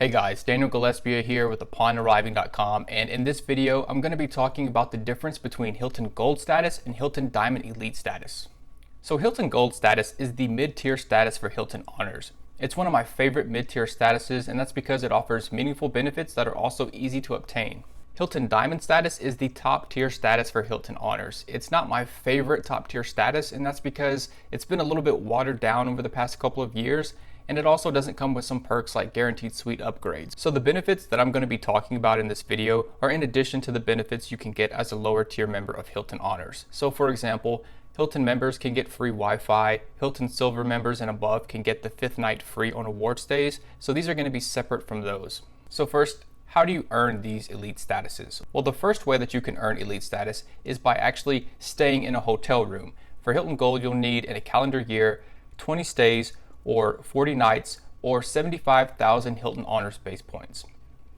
Hey guys, Daniel Gillespie here with UponArriving.com, and in this video I'm going to be talking about the difference between Hilton Gold status and Hilton Diamond Elite status. So Hilton Gold status is the mid-tier status for Hilton Honors. It's one of my favorite mid-tier statuses, and that's because it offers meaningful benefits that are also easy to obtain. Hilton Diamond status is the top tier status for Hilton Honors. It's not my favorite top tier status, and that's because it's been a little bit watered down over the past couple of years, and it also doesn't come with some perks like guaranteed suite upgrades. So the benefits that I'm going to be talking about in this video are in addition to the benefits you can get as a lower tier member of Hilton Honors. So for example, Hilton members can get free Wi-Fi, Hilton Silver members and above can get the 5th night free on award stays, so these are going to be separate from those. So first, how do you earn these elite statuses? Well, the first way that you can earn elite status is by actually staying in a hotel room. For Hilton Gold, you'll need in a calendar year 20 stays or 40 nights or 75,000 Hilton Honors base points.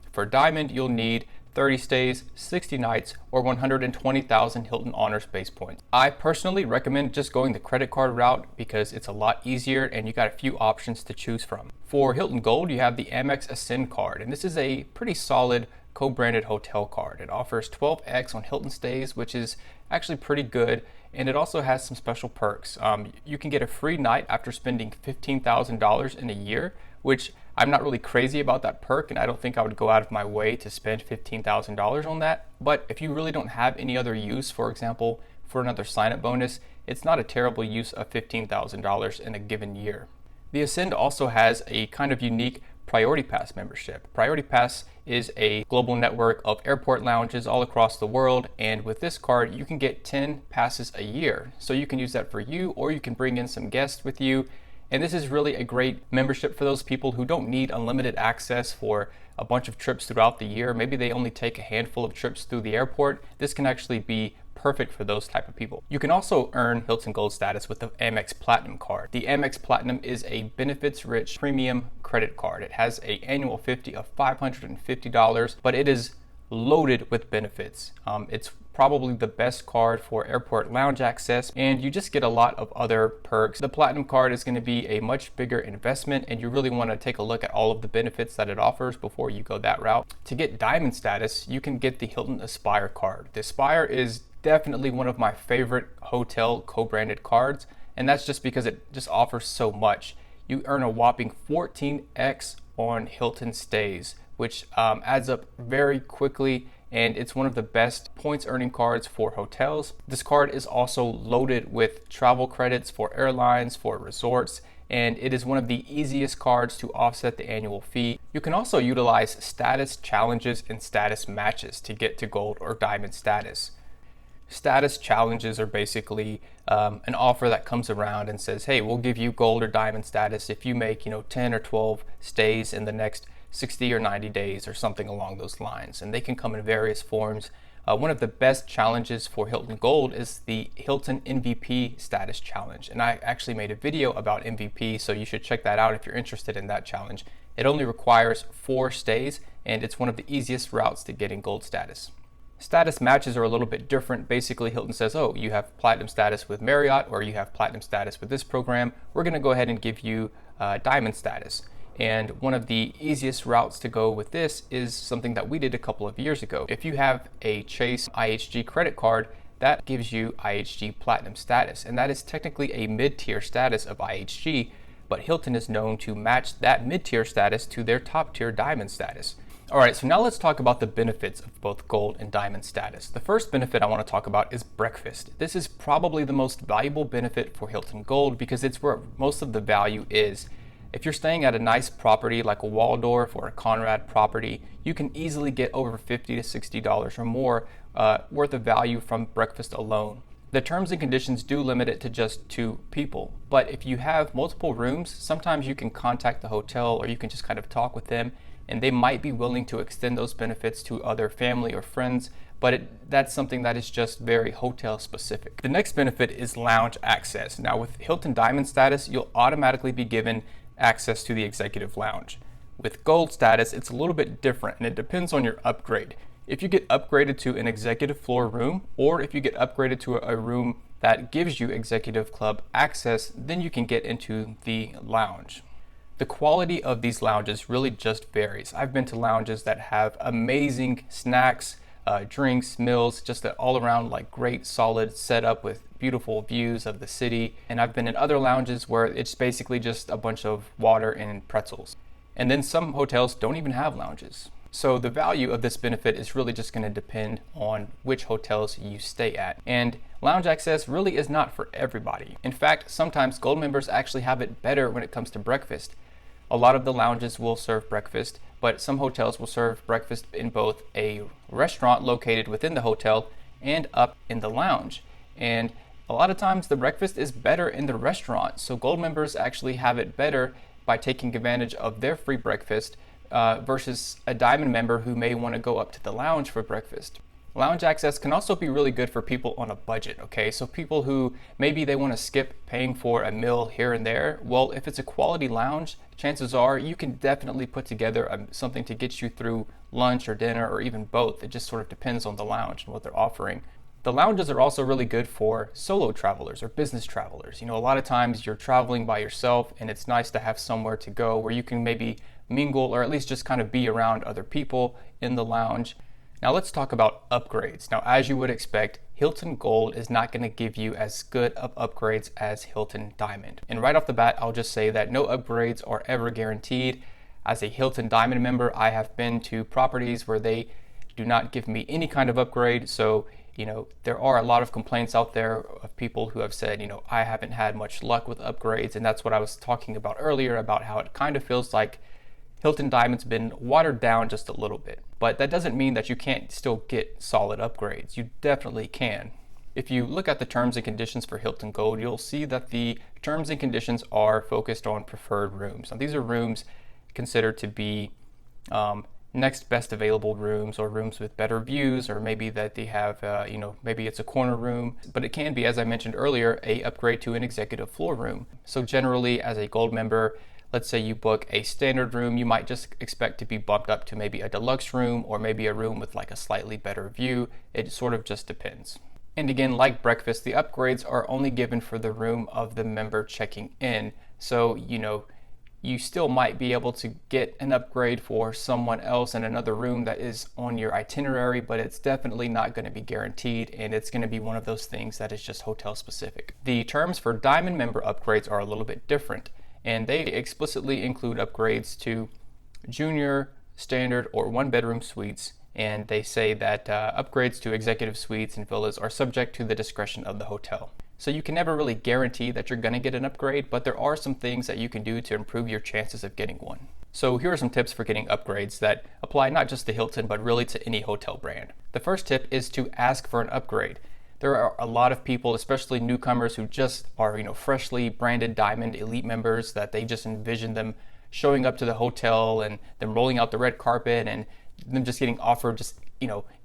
For Diamond, you'll need 30 stays, 60 nights, or 120,000 Hilton Honors base points. I personally recommend just going the credit card route because it's a lot easier and you got a few options to choose from. For Hilton Gold, you have the Amex Ascend card, and this is a pretty solid co-branded hotel card. It offers 12x on Hilton stays, which is actually pretty good, and it also has some special perks. You can get a free night after spending $15,000 in a year, which I'm not really crazy about that perk, and I don't think I would go out of my way to spend $15,000 on that. But if you really don't have any other use, for example, for another sign-up bonus, it's not a terrible use of $15,000 in a given year. The Ascend also has a kind of unique Priority Pass membership. Priority Pass is a global network of airport lounges all across the world, and with this card you can get 10 passes a year. So you can use that for you, or you can bring in some guests with you. And this is really a great membership for those people who don't need unlimited access for a bunch of trips throughout the year. Maybe they only take a handful of trips through the airport. This can actually be perfect for those type of people. You can also earn Hilton Gold status with the Amex Platinum card. The Amex Platinum is a benefits-rich premium credit card. It has an annual fee of $550, but it is loaded with benefits. It's probably the best card for airport lounge access, and you just get a lot of other perks. The Platinum card is going to be a much bigger investment, and you really want to take a look at all of the benefits that it offers before you go that route. To get Diamond status, you can get the Hilton Aspire card. The Aspire is definitely one of my favorite hotel co-branded cards, and that's just because it just offers so much. You earn a whopping 14x on Hilton stays, which adds up very quickly, and it's one of the best points earning cards for hotels. This card is also loaded with travel credits for airlines, for resorts, and it is one of the easiest cards to offset the annual fee. You can also utilize status challenges and status matches to get to gold or diamond status. Status challenges are basically an offer that comes around and says, hey, we'll give you gold or diamond status if you make 10 or 12 stays in the next 60 or 90 days or something along those lines, and they can come in various forms. One of the best challenges for Hilton Gold is the Hilton MVP status challenge, and I actually made a video about MVP, so you should check that out if you're interested in that challenge. It only requires 4 stays, and it's one of the easiest routes to getting gold status. Status matches are a little bit different. Basically, Hilton says, oh, you have platinum status with Marriott, or you have platinum status with this program. We're going to go ahead and give you diamond status. And one of the easiest routes to go with this is something that we did a couple of years ago. If you have a Chase IHG credit card, that gives you IHG Platinum status, and that is technically a mid-tier status of IHG, but Hilton is known to match that mid-tier status to their top-tier Diamond status. All right, so now let's talk about the benefits of both Gold and Diamond status. The first benefit I want to talk about is breakfast. This is probably the most valuable benefit for Hilton Gold because it's where most of the value is. If you're staying at a nice property like a Waldorf or a Conrad property, you can easily get over $50 to $60 or more worth of value from breakfast alone. The terms and conditions do limit it to just 2 people, but if you have multiple rooms, sometimes you can contact the hotel or you can just kind of talk with them, and they might be willing to extend those benefits to other family or friends, but that's something that is just very hotel specific. The next benefit is lounge access. Now with Hilton Diamond status, you'll automatically be given access to the executive lounge. With Gold status, it's a little bit different, and it depends on your upgrade. If you get upgraded to an executive floor room, or if you get upgraded to a room that gives you executive club access, then you can get into the lounge. The quality of these lounges really just varies. I've been to lounges that have amazing snacks, drinks, meals, just an all around like great solid setup with beautiful views of the city. And I've been in other lounges where it's basically just a bunch of water and pretzels. And then some hotels don't even have lounges. So the value of this benefit is really just going to depend on which hotels you stay at. And lounge access really is not for everybody. In fact, sometimes Gold members actually have it better when it comes to breakfast. A lot of the lounges will serve breakfast, but some hotels will serve breakfast in both a restaurant located within the hotel and up in the lounge. And a lot of times the breakfast is better in the restaurant. So Gold members actually have it better by taking advantage of their free breakfast versus a Diamond member who may want to go up to the lounge for breakfast. Lounge access can also be really good for people on a budget, okay? So people who maybe they want to skip paying for a meal here and there. Well, if it's a quality lounge, chances are you can definitely put together something to get you through lunch or dinner or even both. It just sort of depends on the lounge and what they're offering. The lounges are also really good for solo travelers or business travelers. You know, a lot of times you're traveling by yourself and it's nice to have somewhere to go where you can maybe mingle or at least just kind of be around other people in the lounge. Now let's talk about upgrades. Now, as you would expect, Hilton Gold is not going to give you as good of upgrades as Hilton Diamond. And right off the bat, I'll just say that no upgrades are ever guaranteed. As a Hilton Diamond member, I have been to properties where they do not give me any kind of upgrade. So, you know, there are a lot of complaints out there of people who have said, you know, I haven't had much luck with upgrades. And that's what I was talking about earlier about how it kind of feels like Hilton Diamond's been watered down just a little bit, but that doesn't mean that you can't still get solid upgrades. You definitely can. If you look at the terms and conditions for Hilton Gold, you'll see that the terms and conditions are focused on preferred rooms. Now, these are rooms considered to be next best available rooms or rooms with better views, or maybe that they have, maybe it's a corner room, but it can be, as I mentioned earlier, a upgrade to an executive floor room. So generally, as a Gold member, let's say you book a standard room, you might just expect to be bumped up to maybe a deluxe room or maybe a room with like a slightly better view. It sort of just depends. And again, like breakfast, the upgrades are only given for the room of the member checking in. So, you know, you still might be able to get an upgrade for someone else in another room that is on your itinerary, but it's definitely not going to be guaranteed, and it's going to be one of those things that is just hotel specific. The terms for Diamond member upgrades are a little bit different, and they explicitly include upgrades to junior, standard, or one bedroom suites. And they say that upgrades to executive suites and villas are subject to the discretion of the hotel. So you can never really guarantee that you're going to get an upgrade, but there are some things that you can do to improve your chances of getting one. So here are some tips for getting upgrades that apply not just to Hilton, but really to any hotel brand. The first tip is to ask for an upgrade. There are a lot of people, especially newcomers, who just are, freshly branded Diamond Elite members, that they just envision them showing up to the hotel and them rolling out the red carpet and them just getting offered just,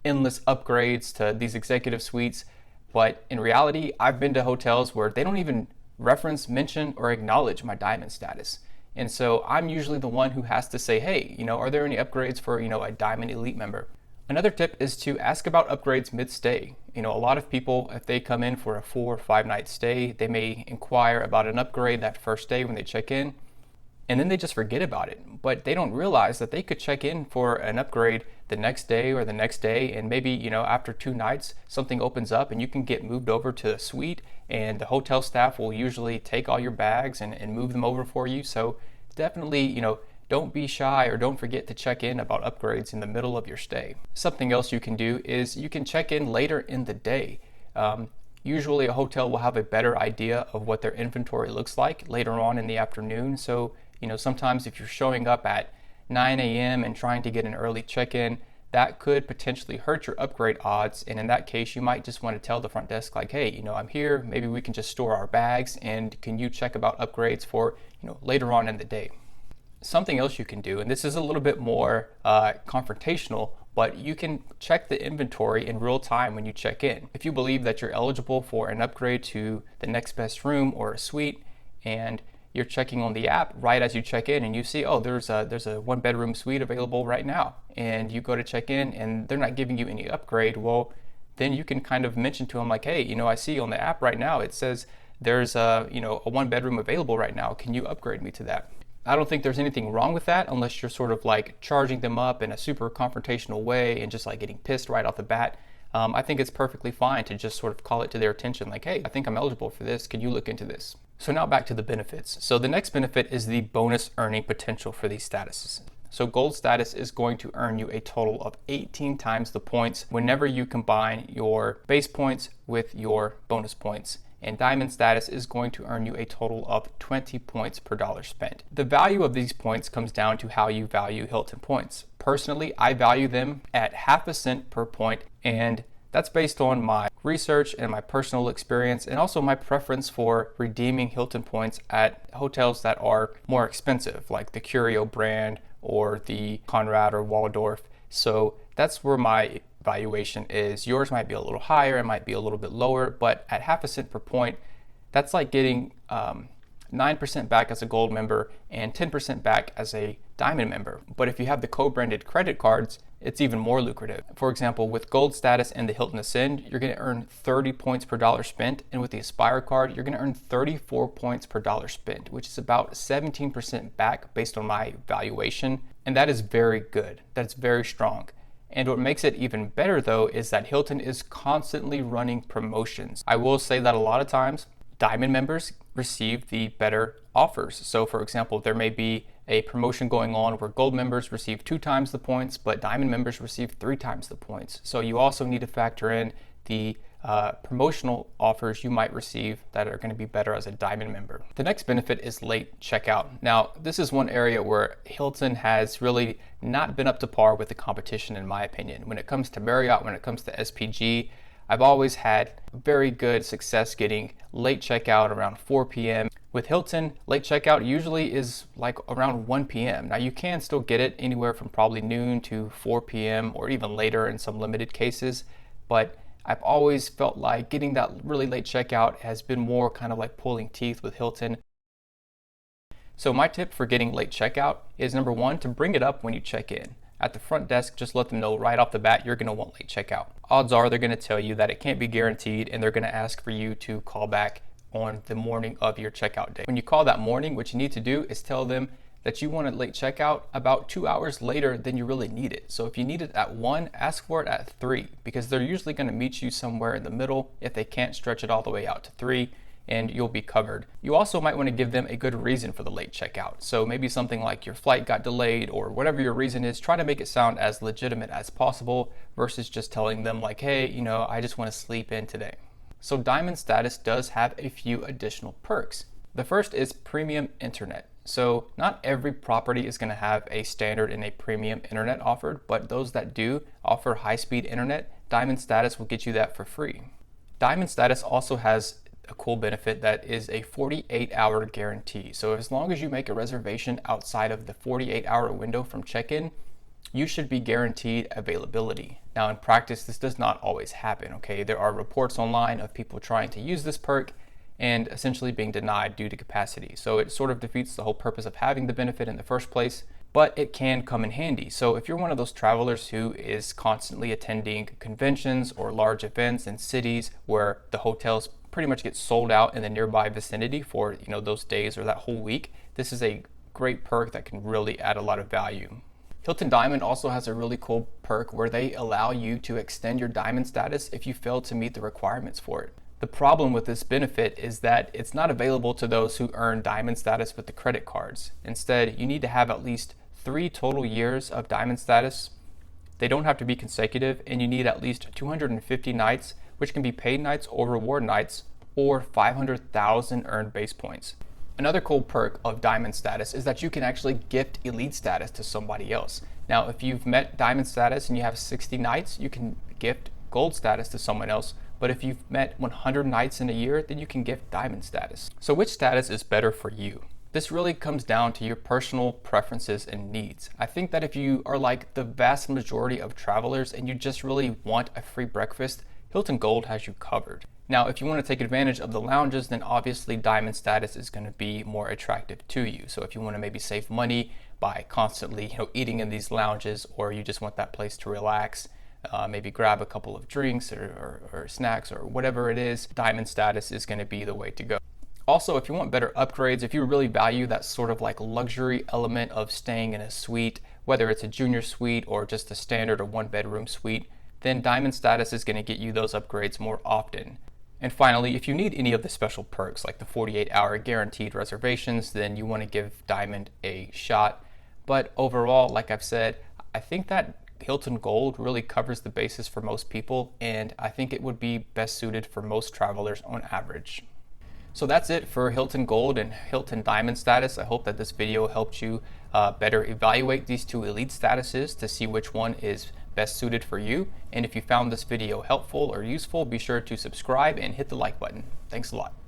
endless upgrades to these executive suites. But in reality, I've been to hotels where they don't even reference, mention, or acknowledge my Diamond status. And so I'm usually the one who has to say, hey, are there any upgrades for, a Diamond Elite member? Another tip is to ask about upgrades mid-stay. A lot of people, if they come in for a 4 or 5 night stay, they may inquire about an upgrade that first day when they check in, and then they just forget about it. But they don't realize that they could check in for an upgrade the next day or the next day, and maybe, after 2 nights, something opens up and you can get moved over to a suite, and the hotel staff will usually take all your bags and move them over for you. So definitely, don't be shy or don't forget to check in about upgrades in the middle of your stay. Something else you can do is you can check in later in the day. Usually a hotel will have a better idea of what their inventory looks like later on in the afternoon. So, sometimes if you're showing up at 9 a.m. and trying to get an early check-in, that could potentially hurt your upgrade odds. And in that case, you might just want to tell the front desk like, hey, I'm here, maybe we can just store our bags, and can you check about upgrades for, later on in the day. Something else you can do, and this is a little bit more confrontational, but you can check the inventory in real time when you check in. If you believe that you're eligible for an upgrade to the next best room or a suite, and you're checking on the app right as you check in and you see, oh, there's a 1 bedroom suite available right now, and you go to check in and they're not giving you any upgrade, well, then you can kind of mention to them like, hey, I see on the app right now it says there's a 1 bedroom available right now. Can you upgrade me to that? I don't think there's anything wrong with that unless you're sort of like charging them up in a super confrontational way and just like getting pissed right off the bat. I think it's perfectly fine to just sort of call it to their attention like, hey, I think I'm eligible for this. Can you look into this? So now back to the benefits. So the next benefit is the bonus earning potential for these statuses. So gold status is going to earn you a total of 18 times the points whenever you combine your base points with your bonus points. And diamond status is going to earn you a total of 20 points per dollar spent. The value of these points comes down to how you value Hilton points. Personally, I value them at half a cent per point, and that's based on my research and my personal experience and also my preference for redeeming Hilton points at hotels that are more expensive, like the Curio brand or the Conrad or Waldorf. So that's where my valuation is. Yours might be a little higher, it might be a little bit lower, but at half a cent per point, that's like getting 9% back as a gold member and 10% back as a diamond member. But if you have the co-branded credit cards, it's even more lucrative. For example, with gold status and the Hilton Ascend, you're going to earn 30 points per dollar spent, and with the Aspire card, you're going to earn 34 points per dollar spent, which is about 17% back based on my valuation, and that is very good. That's very strong. And what makes it even better though is that Hilton is constantly running promotions. I will say that a lot of times diamond members receive the better offers. So for example, there may be a promotion going on where gold members receive 2 times the points, but diamond members receive 3 times the points. So you also need to factor in the promotional offers you might receive that are going to be better as a diamond member. The next benefit is late checkout. Now, this is one area where Hilton has really not been up to par with the competition, in my opinion. When it comes to Marriott, when it comes to SPG, I've always had very good success getting late checkout around 4 p.m. With Hilton, late checkout usually is like around 1 p.m. Now you can still get it anywhere from probably noon to 4 p.m. or even later in some limited cases, but I've always felt like getting that really late checkout has been more kind of like pulling teeth with Hilton. So my tip for getting late checkout is number 1, to bring it up when you check in. At the front desk, just let them know right off the bat you're going to want late checkout. Odds are they're going to tell you that it can't be guaranteed, and they're going to ask for you to call back on the morning of your checkout day. When you call that morning, what you need to do is tell them that you want a late checkout about 2 hours later than you really need it. So if you need it at 1, ask for it at 3, because they're usually going to meet you somewhere in the middle if they can't stretch it all the way out to 3, and you'll be covered. You also might want to give them a good reason for the late checkout. So maybe something like your flight got delayed or whatever your reason is. Try to make it sound as legitimate as possible versus just telling them like, hey, I just want to sleep in today. So diamond status does have a few additional perks. The first is premium internet. So not every property is going to have a standard and a premium internet offered, but those that do offer high-speed internet, diamond status will get you that for free. Diamond status also has a cool benefit that is a 48-hour guarantee. So as long as you make a reservation outside of the 48-hour window from check-in, you should be guaranteed availability. Now in practice, this does not always happen, okay? There are reports online of people trying to use this perk and essentially being denied due to capacity. So it sort of defeats the whole purpose of having the benefit in the first place, but it can come in handy. So if you're one of those travelers who is constantly attending conventions or large events in cities where the hotels pretty much get sold out in the nearby vicinity for those days or that whole week, this is a great perk that can really add a lot of value. Hilton Diamond also has a really cool perk where they allow you to extend your diamond status if you fail to meet the requirements for it. The problem with this benefit is that it's not available to those who earn diamond status with the credit cards. Instead, you need to have at least 3 total years of diamond status. They don't have to be consecutive, and you need at least 250 nights, which can be paid nights or reward nights, or 500,000 earned base points. Another cool perk of diamond status is that you can actually gift elite status to somebody else. Now, if you've met diamond status and you have 60 nights, you can gift gold status to someone else. But if you've met 100 nights in a year, then you can gift diamond status. So which status is better for you? This really comes down to your personal preferences and needs. I think that if you are like the vast majority of travelers and you just really want a free breakfast, Hilton Gold has you covered. Now, if you want to take advantage of the lounges, then obviously diamond status is going to be more attractive to you. So if you want to maybe save money by constantly eating in these lounges, or you just want that place to relax, maybe grab a couple of drinks or snacks or whatever it is, diamond status is going to be the way to go. Also, if you want better upgrades, if you really value that sort of like luxury element of staying in a suite, whether it's a junior suite or just a standard or one bedroom suite, then Diamond status is going to get you those upgrades more often. And finally, if you need any of the special perks like the 48-hour guaranteed reservations, then you want to give Diamond a shot. But overall, like I've said, I think that Hilton Gold really covers the basis for most people, and I think it would be best suited for most travelers on average. So that's it for Hilton Gold and Hilton Diamond status. I hope that this video helped you better evaluate these two elite statuses to see which one is best suited for you. And if you found this video helpful or useful, be sure to subscribe and hit the like button. Thanks a lot.